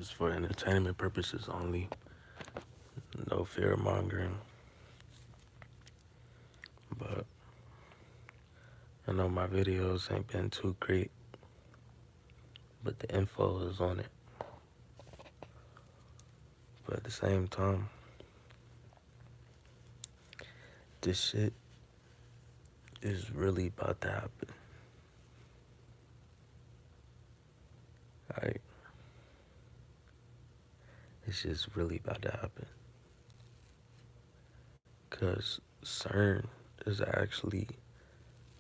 is for entertainment purposes only. No fear mongering. But I know my videos ain't been too great, but the info is on it. But at the same time, this shit is really about to happen. Like, it's just really about to happen. Because CERN is actually,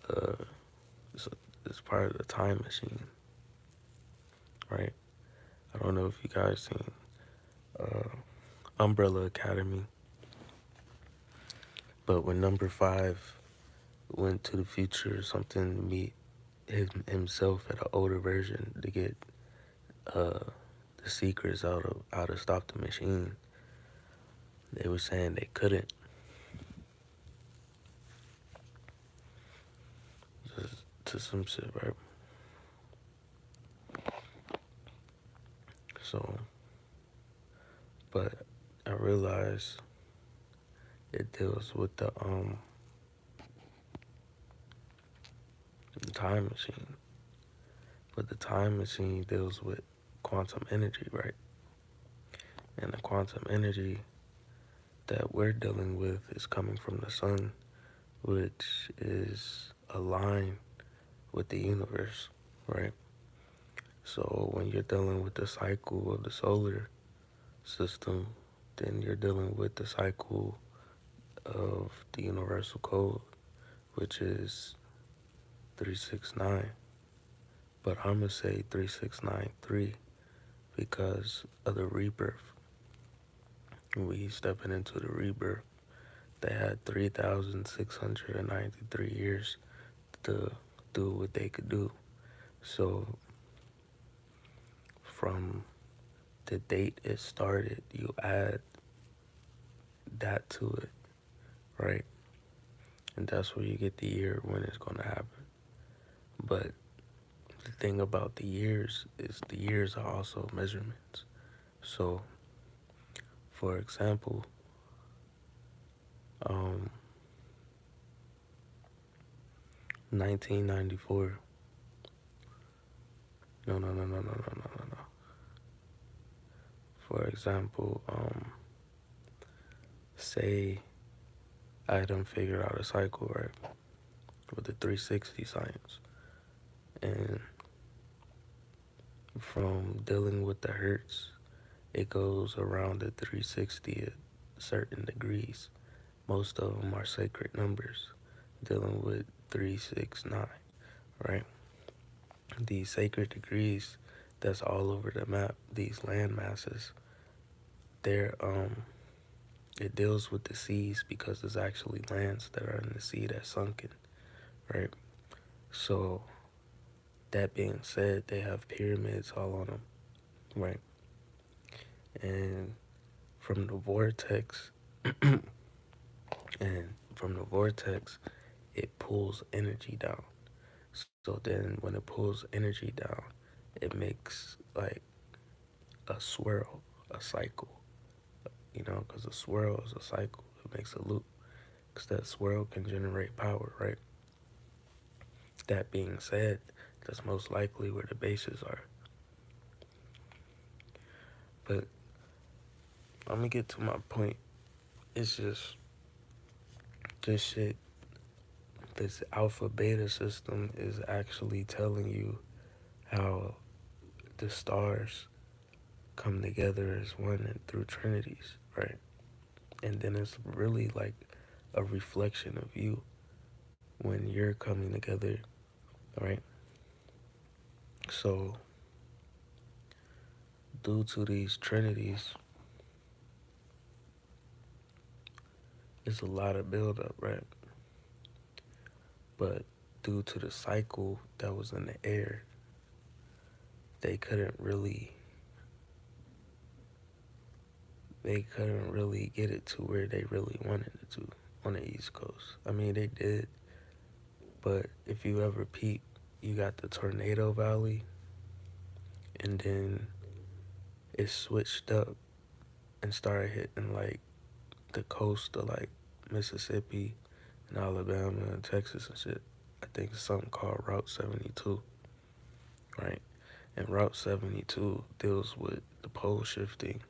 uh, it's part of the time machine, right? I don't know if you guys seen Umbrella Academy, but when number 5 went to the future or something to meet himself at an older version to get uh, the secrets out of stop the machine, they were saying they couldn't. Just to some shit, right? So, but I realized it deals with the time machine. But the time machine deals with quantum energy, right? And the quantum energy that we're dealing with is coming from the sun, which is aligned with the universe, right? So when you're dealing with the cycle of the solar system, then you're dealing with the cycle of the universal code, which is 369. But I'm going to say 3693 because of the rebirth. We stepping into the rebirth. They had 3,693 years to do what they could do. So from the date it started, you add that to it, right? And that's where you get the year when it's going to happen. But the thing about the years is the years are also measurements. So, for example, 1994. No. For example, say I done figured out a cycle, right, with the 360 science. And from dealing with the hertz, it goes around the 360 at certain degrees. Most of them are sacred numbers, dealing with 369, right? These sacred degrees that's all over the map, these land masses, they're it deals with the seas because there's actually lands that are in the sea that's sunken, right? So that being said, they have pyramids all on them, right? And from the vortex, and from the vortex, it pulls energy down. So then when it pulls energy down, it makes like a swirl, a cycle, because a swirl is a cycle. It makes a loop because that swirl can generate power, right? That being said, that's most likely where the bases are. But I'm gonna get to my point. It's just this shit, this alpha beta system is actually telling you how the stars come together as one and through trinities, right? And then it's really like a reflection of you when you're coming together, right? So due to these trinities, it's a lot of buildup, right? But due to the cycle that was in the air, they couldn't really get it to where they really wanted it to on the East Coast. I mean, they did, but if you ever peep, you got the Tornado Valley, and then it switched up and started hitting like the coast of like Mississippi and Alabama and Texas and shit. I think it's something called Route 72, right? And Route 72 deals with the pole shifting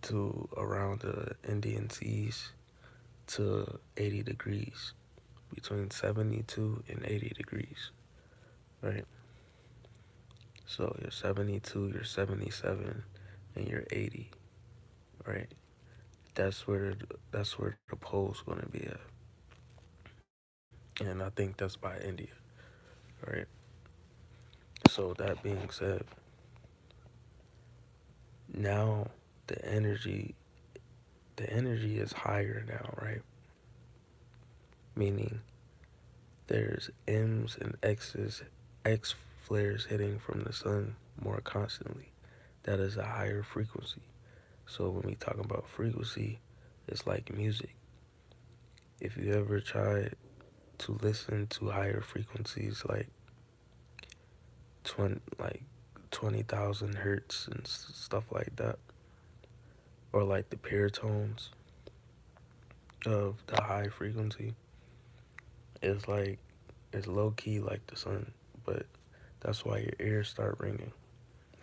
to around the Indian Seas to 80 degrees, between 72 and 80 degrees, right? So you're 72, you're 77, and you're 80, right? That's where the pole's gonna be at, and I think that's by India, right? So that being said, now the energy the energy is higher now, right? Meaning there's M's and X's, X flares hitting from the sun more constantly. That is a higher frequency. So when we talk about frequency, it's like music. If you ever try to listen to higher frequencies like 20,000 hertz and stuff like that, or like the pure tones of the high frequency, it's like it's low key like the sun, but that's why your ears start ringing.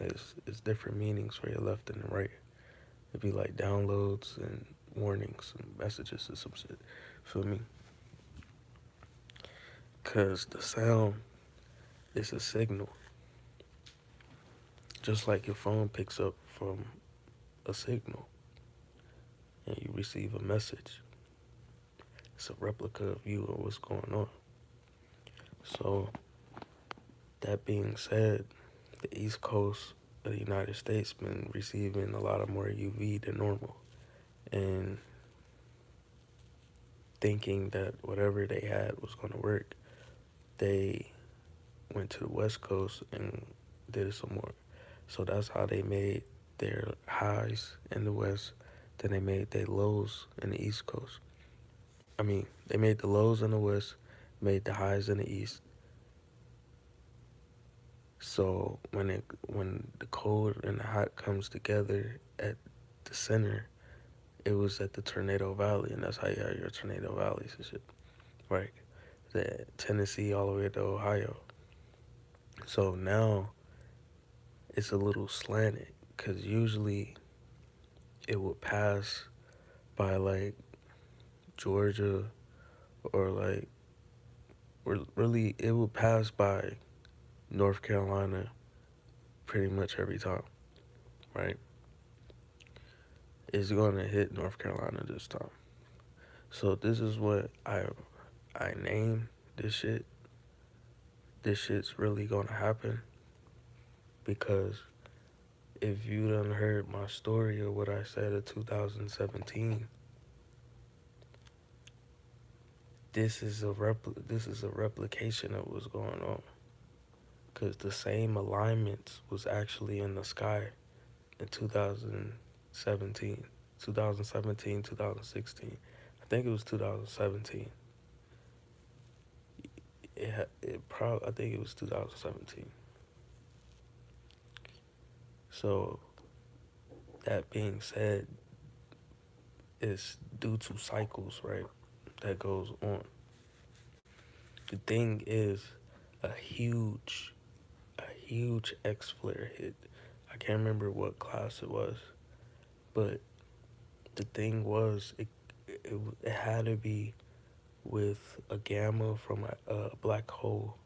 It's different meanings for your left and the right. It'd be like downloads and warnings and messages or some shit. Feel me? Cause the sound is a signal, just like your phone picks up from a signal and you receive a message. It's a replica of you or what's going on. So that being said, the East Coast of the United States been receiving a lot of more UV than normal, and thinking that whatever they had was going to work, they went to the West Coast and did it some more. So that's how they made their highs in the West. Then they made their lows in the East Coast. I mean, they made the lows in the West, made the highs in the East. So when the cold and the hot comes together at the center, it was at the Tornado Valley, and that's how you have your Tornado Valleys and shit, right? The Tennessee all the way to Ohio. So now it's a little slanted, because usually it would pass by like Georgia, or like, or really it would pass by North Carolina pretty much every time, right? It's going to hit North Carolina this time. So this is what I name this shit. This shit's really going to happen, because if you done heard my story or what I said in 2017, this is a replication of what's going on, because the same alignments was actually in the sky in 2017, 2016. I think it was 2017. I think it was 2017. So that being said, it's due to cycles, right? That goes on. The thing is, a huge, a huge X flare hit. I can't remember what class it was, but the thing was, it had to be with a gamma from a black hole,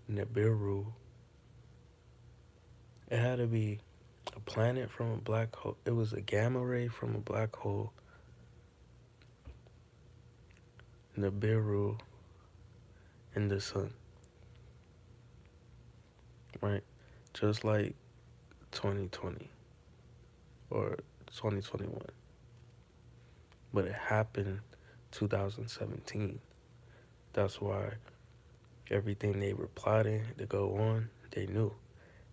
Nibiru. It had to be a planet from a black hole. It was a gamma ray from a black hole, Nibiru, and the sun, right? Just like 2020 or 2021. But it happened 2017. That's why everything they were plotting to go on, they knew.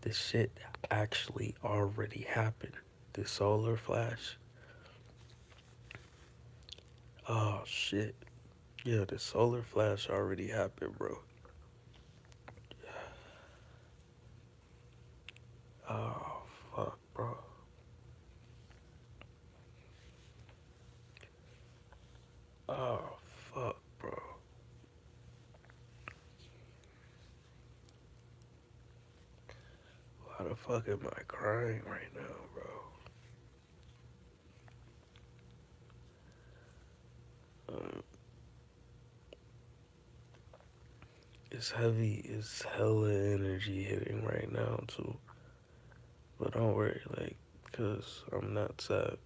This shit actually already happened. The solar flash. Oh shit. Yeah, the solar flash already happened, bro. Oh Why the fuck am I crying right now, bro? Um, it's heavy. It's hella energy hitting right now, too. But don't worry, like, cause I'm not sad.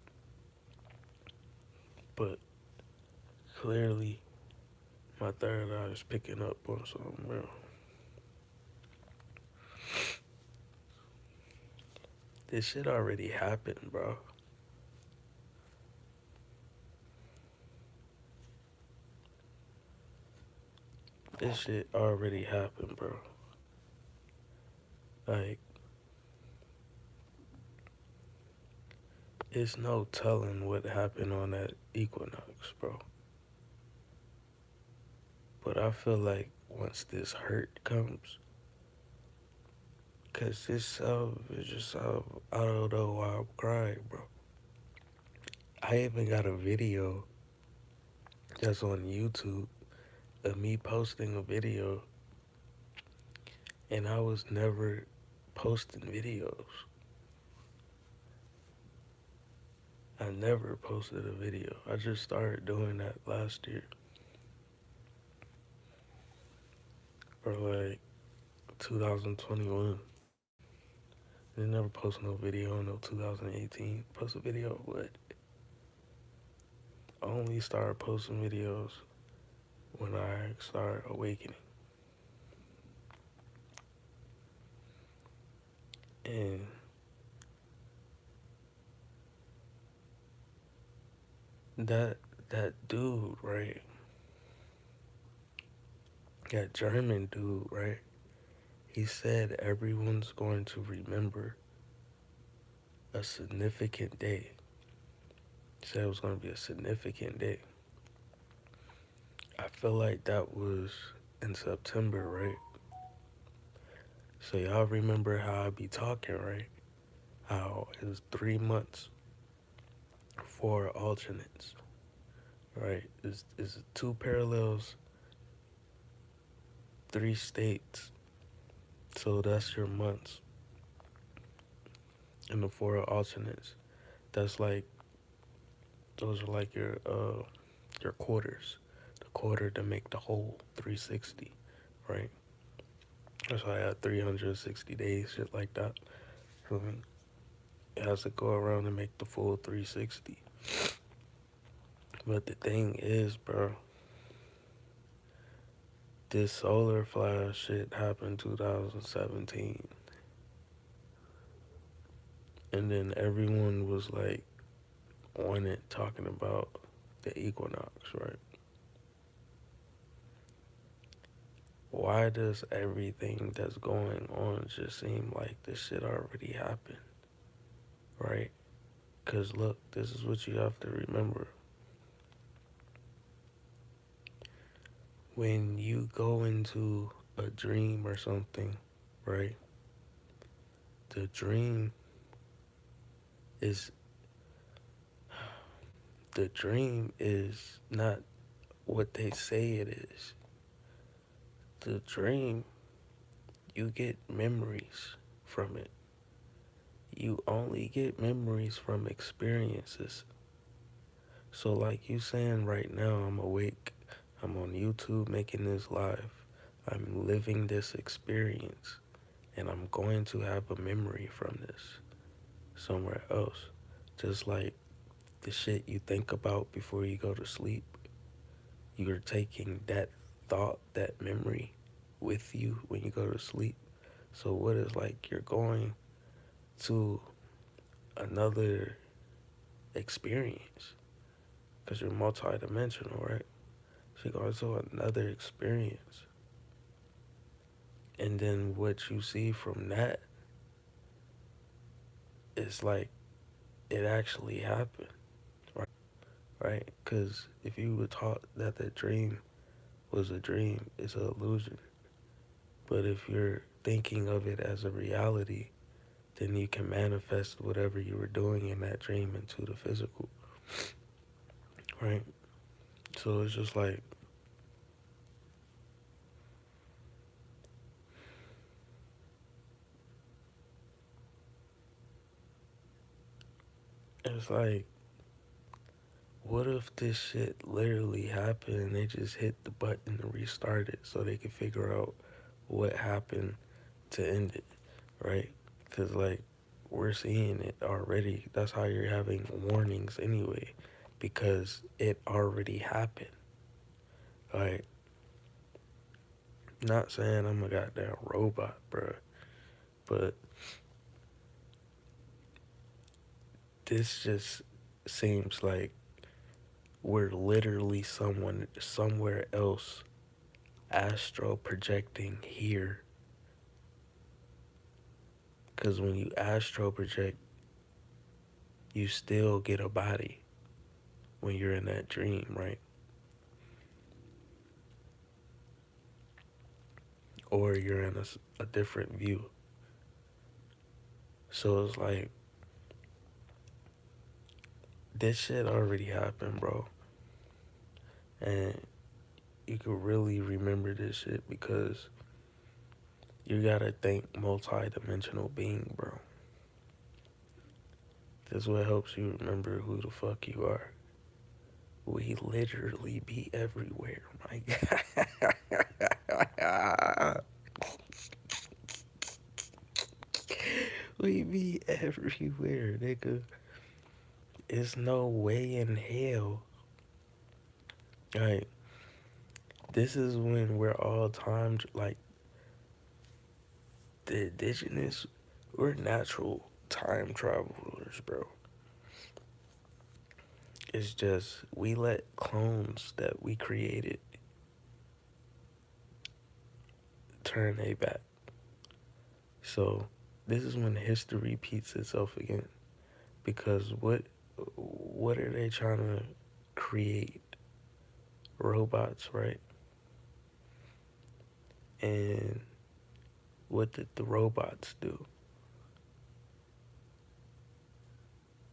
But clearly, my third eye is picking up on something, bro. This shit already happened, bro. This shit already happened, bro. Like, it's no telling what happened on that equinox, bro. But I feel like once this hurt comes, cause this stuff is just, I don't know why I'm crying, bro. I even got a video that's on YouTube of me posting a video, and I was never posting videos. I never posted a video. I just started doing that last year. Or like 2021. I never post no video until 2018. Post a video of what? I only started posting videos when I started awakening. And that that dude, right? That German dude, right? He said everyone's going to remember a significant day. He said it was going to be a significant day. I feel like that was in September, right? So y'all remember how I be talking, right? How it was 3 months, 4 alternates, right? It's two parallels, 3 states. So that's your months. And the 4 alternates, that's like, those are like your quarters. The quarter to make the whole 360, right? That's why I had 360 days, shit like that. Feel me? It has to go around and make the full 360. But the thing is, bro, this solar flash shit happened 2017. And then everyone was like on it talking about the equinox, right? Why does everything that's going on just seem like this shit already happened, right? Because look, this is what you have to remember. When you go into a dream or something, right? The dream is not what they say it is. The dream, you get memories from it. You only get memories from experiences. So like you saying right now, I'm awake, I'm on YouTube making this live, I'm living this experience, and I'm going to have a memory from this somewhere else. Just like the shit you think about before you go to sleep, you're taking that thought, that memory with you when you go to sleep. So what is like you're going to another experience because you're multidimensional, right? So you go to another experience. And then what you see from that is like it actually happened, right? Because if you were taught that the dream was a dream, it's an illusion. But if you're thinking of it as a reality, then you can manifest whatever you were doing in that dream into the physical, right? So it's just like, It's like, what if this shit literally happened and they just hit the button to restart it so they can figure out what happened to end it, right? Because, like, we're seeing it already. That's how you're having warnings anyway, because it already happened. Like, not saying I'm a goddamn robot, bruh, but this just seems like we're literally someone somewhere else astral projecting here. Because when you astral project, you still get a body when you're in that dream, right? Or you're in a different view. So it's like, this shit already happened, bro. And you could really remember this shit because you gotta think multi-dimensional being, bro. This is what helps you remember who the fuck you are. We literally be everywhere, my God. We be everywhere, nigga. It's no way in hell. Like, this is when we're all time, like, the indigenous, we're natural time travelers, bro. It's just, we let clones that we created turn their back. So, this is when history repeats itself again. Because what are they trying to create? Robots, right? And what did the robots do?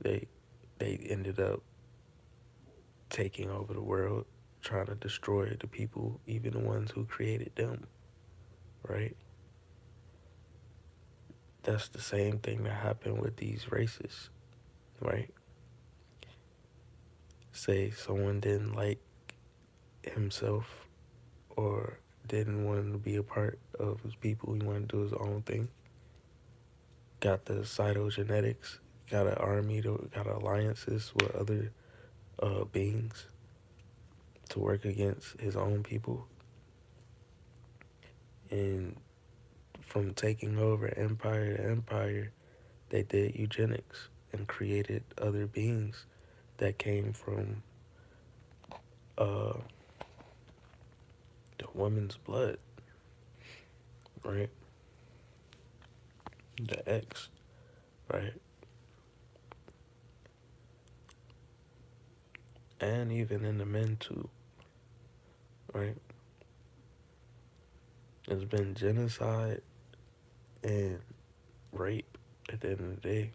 They they ended up taking over the world, trying to destroy the people, even the ones who created them, right? That's the same thing that happened with these races, right? Say someone didn't like himself or didn't want to be a part of his people, he wanted to do his own thing. Got the cytogenetics, got an army, got alliances with other beings to work against his own people. And from taking over empire to empire, they did eugenics and created other beings that came from uh, the woman's blood, right? The X, right? And even in the men too, right? There's been genocide and rape at the end of the day.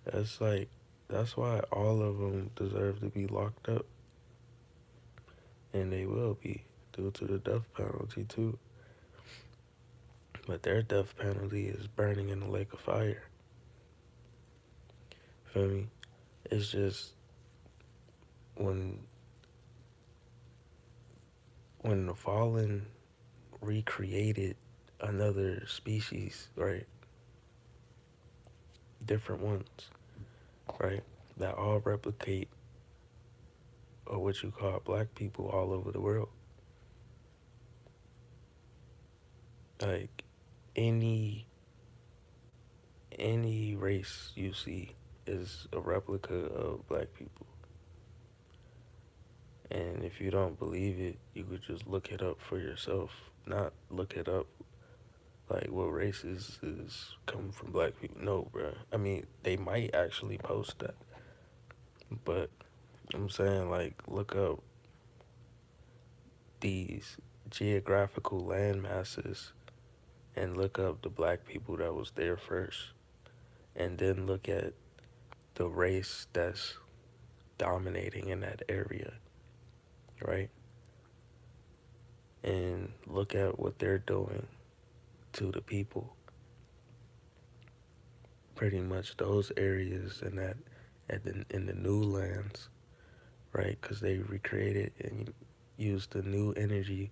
That's like, that's why all of them deserve to be locked up. And they will be due to the death penalty too. But their death penalty is burning in the lake of fire. Feel me? It's just when the fallen recreated another species, right? Different ones, right? That all replicate or what you call black people all over the world. Like any race you see is a replica of black people. And if you don't believe it, you could just look it up for yourself. Not look it up like what races is coming from black people. No, bro. I mean, they might actually post that. But I'm saying, like, look up these geographical land masses and look up the black people that was there first. And then look at the race that's dominating in that area, right? And look at what they're doing to the people. Pretty much those areas and that in the new lands, right? Because they recreated and used the new energy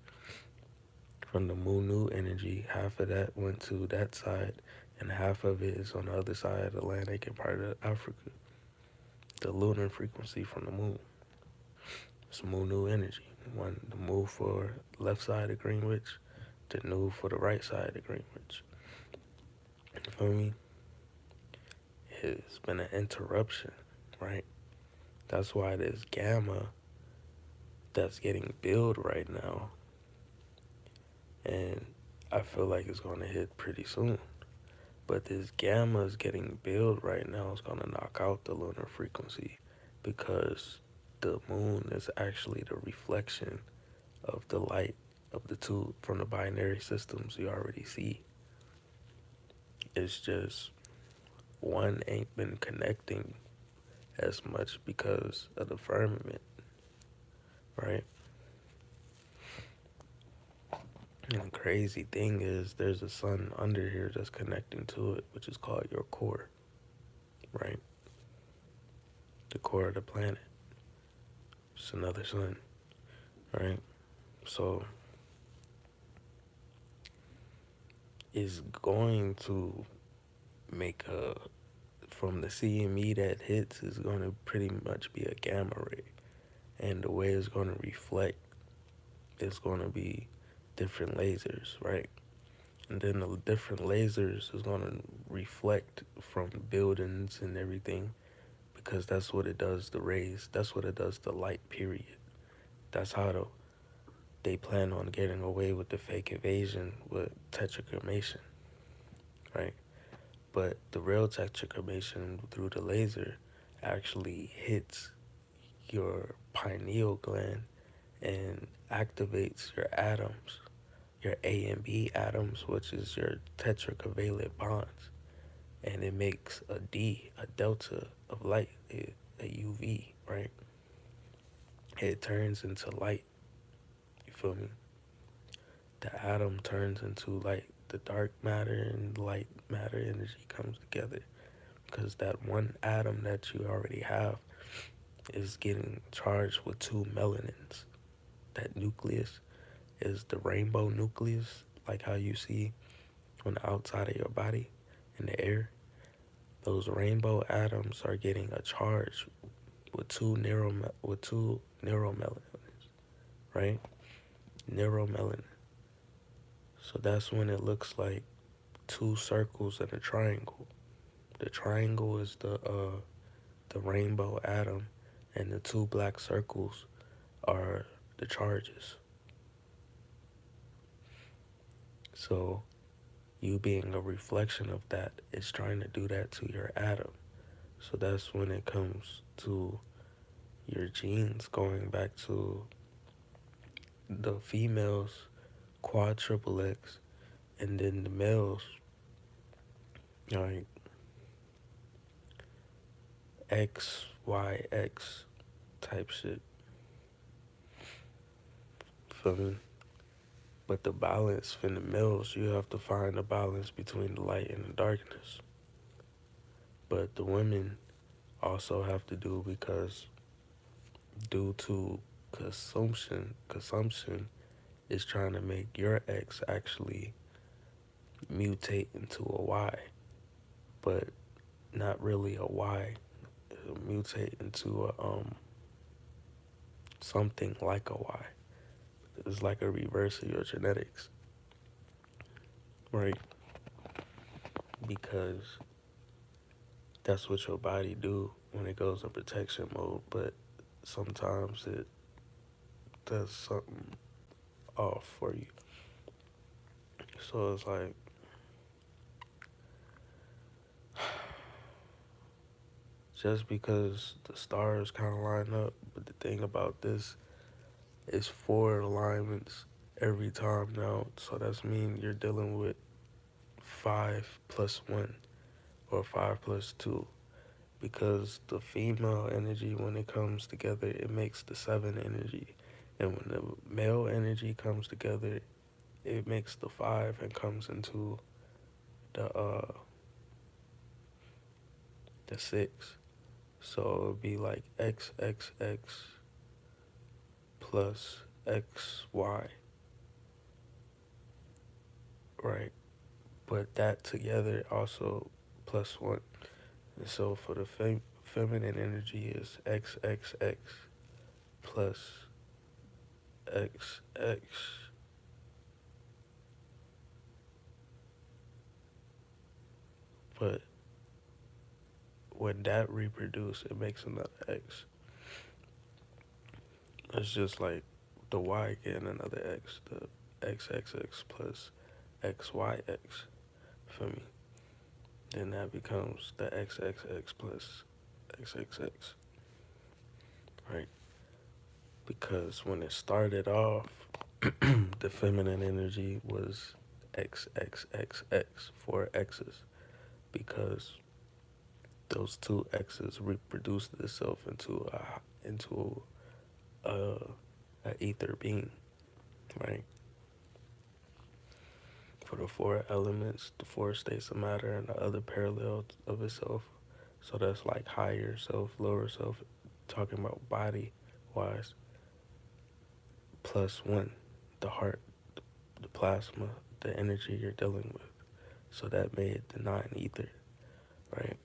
from the Mu energy. Half of that went to that side, and half of it is on the other side of the Atlantic and part of Africa. The lunar frequency from the moon. It's Mu energy. One, the Mu for left side of Greenwich, the Nu for the right side of Greenwich. You feel me? It's been an interruption, right? That's why this gamma that's getting built right now, and I feel like it's going to hit pretty soon. But this gamma is getting built right now. It's going to knock out the lunar frequency because the moon is actually the reflection of the light of the two from the binary systems you already see. It's just one ain't been connecting as much because of the firmament, right? And the crazy thing is there's a sun under here that's connecting to it, which is called your core, right? The core of the planet. It's another sun, right? So it's going to make from the CME that hits is going to pretty much be a gamma ray. And the way it's going to reflect is going to be different lasers, right? And then the different lasers is going to reflect from buildings and everything because that's what it does, the rays. That's what it does, the light, period. That's how they plan on getting away with the fake evasion with tetrachromatin, right? But the real tetrachromatin through the laser actually hits your pineal gland and activates your atoms, your A and B atoms, which is your tetracovalent bonds. And it makes a D, a delta of light, a UV, right? It turns into light. You feel me? The atom turns into light. The dark matter and light matter energy comes together because that one atom that you already have is getting charged with two melanins. That nucleus is the rainbow nucleus, like how you see on the outside of your body in the air. Those rainbow atoms are getting a charge with two neuromelanins, right? Neuromelanin. So that's when it looks like two circles and a triangle. The triangle is the rainbow atom, and the two black circles are the charges. So you being a reflection of that is trying to do that to your atom. So that's when it comes to your genes going back to the females quad triple X, and then the males like XYX type shit. Feel me? But the balance for the males, you have to find a balance between the light and the darkness. But the women also have to do because due to consumption is trying to make your X actually mutate into a Y, but not really a Y. It'll mutate into a something like a Y. It's like a reverse of your genetics, right? Because that's what your body do when it goes in protection mode, but sometimes it does something off for you. So it's like just because the stars kind of line up, but the thing about this is 4 alignments every time now. So that's mean you're dealing with 5 plus 1 or 5 plus 2. Because the female energy, when it comes together, it makes the 7 energy. And when the male energy comes together, it makes the 5 and comes into the 6. So it would be like XXX plus XY, right? But that together also plus one. And so for the feminine energy is XXX plus XX. But when that reproduce, it makes another X. It's just like the Y getting another X, the XXX plus XYX for me. Then that becomes the XXX plus XXX, right? Because when it started off, the feminine energy was XXXX, four X's, because those two X's reproduced itself into a ether being, right? For the four elements, the four states of matter, and the other parallels of itself. So that's like higher self, lower self, talking about body wise, plus one, the heart, the plasma, the energy you're dealing with. So that made the nine ether, right?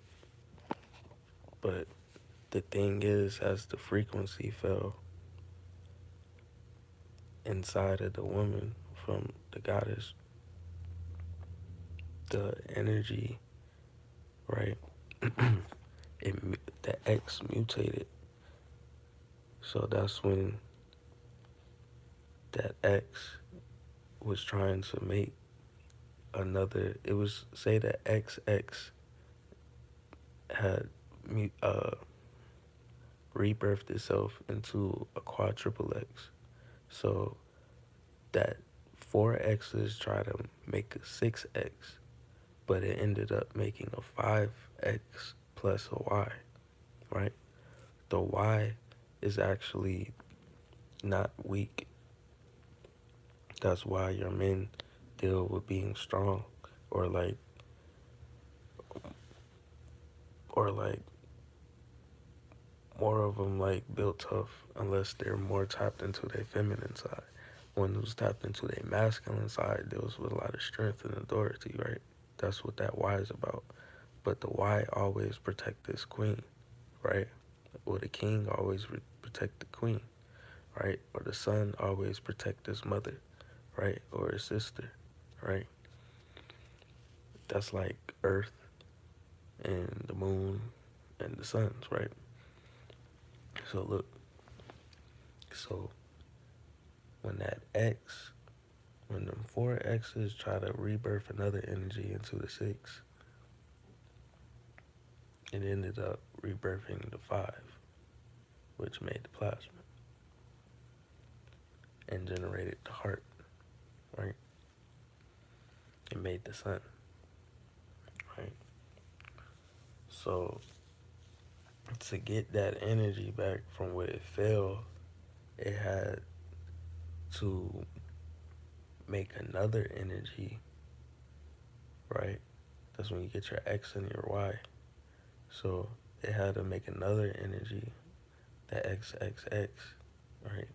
But the thing is, as the frequency fell inside of the woman from the goddess, the energy, right? The X mutated. So that's when that X was trying to make another. It was say that XX had rebirthed itself into a quadruple X. So that four X's try to make a 6X, but it ended up making a 5X plus a Y, right? The Y is actually not weak. That's why your men deal with being strong, or like more of them like built tough, unless they're more tapped into their feminine side. One who's tapped into their masculine side deals with a lot of strength and authority, right? That's what that Y is about. But the Y always protect this queen, right? Or the king always protect the queen, right? Or the son always protect his mother, right? Or his sister, right? That's like Earth and the moon and the suns, right? So look, so when that X, when them four X's try to rebirth another energy into the six, it ended up rebirthing the five, which made the plasma and generated the heart, right? It made the sun, right? So to get that energy back from where it fell, it had to make another energy, right? That's when you get your X and your Y. So it had to make another energy, the XXX, right?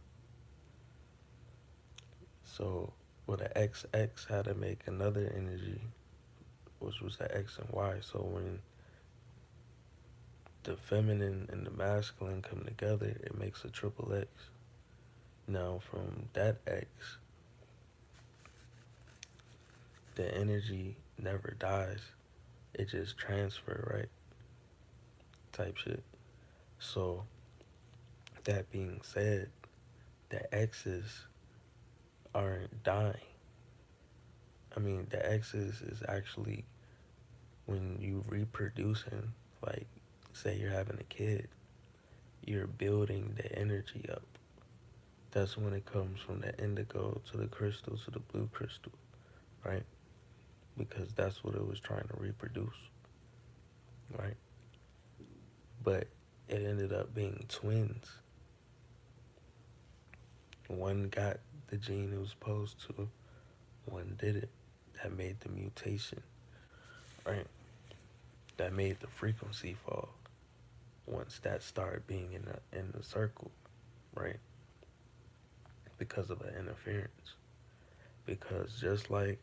So with the XX had to make another energy, which was the X and Y. So when the feminine and the masculine come together, it makes a triple X. Now from that X, the energy never dies. It just transfer, right? Type shit. So that being said, the X's aren't dying. I mean, the X's is actually when you reproducing, like say you're having a kid, you're building the energy up. That's when it comes from the indigo to the crystal to the blue crystal, right? Because that's what it was trying to reproduce, right? But it ended up being twins. One got the gene it was supposed to, one didn't. That made the mutation, right? That made the frequency fall. once that started being in the circle, right? Because of the interference. Because just like